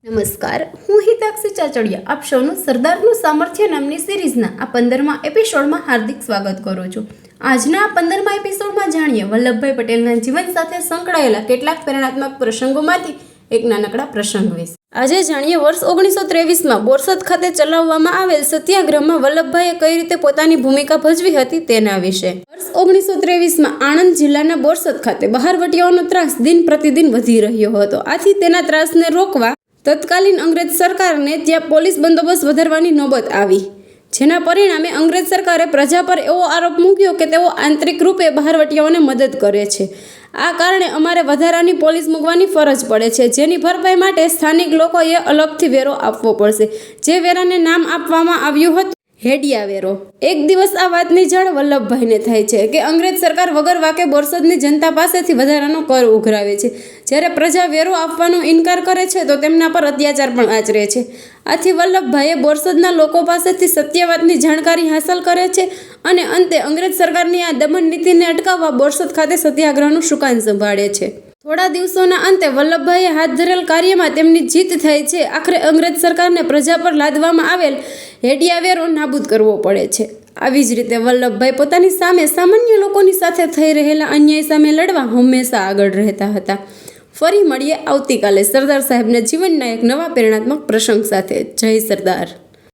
નમસ્કાર, હું હિતાક્ષી ચાચડિયા આપ સૌનું સરદારનું સામર્થ્ય નામની સિરીઝના આ 15મા એપિસોડમાં હાર્દિક સ્વાગત કરું છું। આજના આ 15મા એપિસોડમાં જાણીએ વલ્લભભાઈ પટેલના જીવન સાથે સંકળાયેલા કેટલાક પ્રેરણાત્મક પ્રસંગોમાંથી એક નાનકડા પ્રસંગ વિશે। આજે જાણીએ વર્ષ 1923માં બોરસદ ખાતે ચલાવવામાં આવેલ સત્યાગ્રહમાં વલ્લભભાઈએ કઈ રીતે પોતાની ભૂમિકા ભજવી હતી તેના વિશે। વર્ષ 1923માં આણંદ જિલ્લાના બોરસદ ખાતે બહારવટીયાઓનો ત્રાસ દિન પ્રતિદિન વધી રહ્યો હતો। આથી તેના ત્રાસને રોકવા તત્કાલીન અંગ્રેજ સરકારને ત્યાં પોલીસ બંદોબસ્ત વધારવાની નોબત આવી, જેના પરિણામે અંગ્રેજ સરકારે પ્રજા પર એવો આરોપ મૂક્યો કે તેઓ આંતરિક રૂપે બહારવટીયાઓને મદદ કરે છે। આ કારણે અમારે વધારાની પોલીસ મૂકવાની ફરજ પડે છે, જેની ભરપાઈ માટે સ્થાનિક લોકોએ અલગથી વેરો આપવો પડશે, જે વેરાને નામ આપવામાં આવ્યું હતું હેડિયા વેરો। એક દિવસ આ વાતની જાણ વલ્લભભાઈને થાય છે કે અંગ્રેજ સરકાર વગર વાકે બોરસદની જનતા પાસેથી વધારાનો કર ઉઘરાવે છે। જ્યારે પ્રજા વેરો આપવાનો ઇનકાર કરે છે તો તેમના પર અત્યાચાર પણ આચરે છે। આથી વલ્લભભાઈએ બોરસદના લોકો પાસેથી સત્યવાતની જાણકારી હાંસલ કરે છે અને અંતે અંગ્રેજ સરકારની આ દમન નીતિને અટકાવવા બોરસદ ખાતે સત્યાગ્રહનું સુકાન સંભાળે છે। થોડા દિવસોના અંતે વલ્લભભાઈએ હાથ ધરેલ કાર્યમાં તેમની જીત થાય છે। આખરે અંગ્રેજ સરકારને પ્રજા પર લાદવામાં આવેલ હેડિયા વેરો નાબૂદ કરવો પડે છે। આવી જ રીતે વલ્લભભાઈ પોતાની સામે સામાન્ય લોકોની સાથે થઈ રહેલા અન્યાય સામે લડવા હંમેશા આગળ રહેતા હતા। ફરી મળીએ આવતીકાલે સરદાર સાહેબના જીવનના એક નવા પ્રેરણાત્મક પ્રસંગ સાથે। જય સરદાર।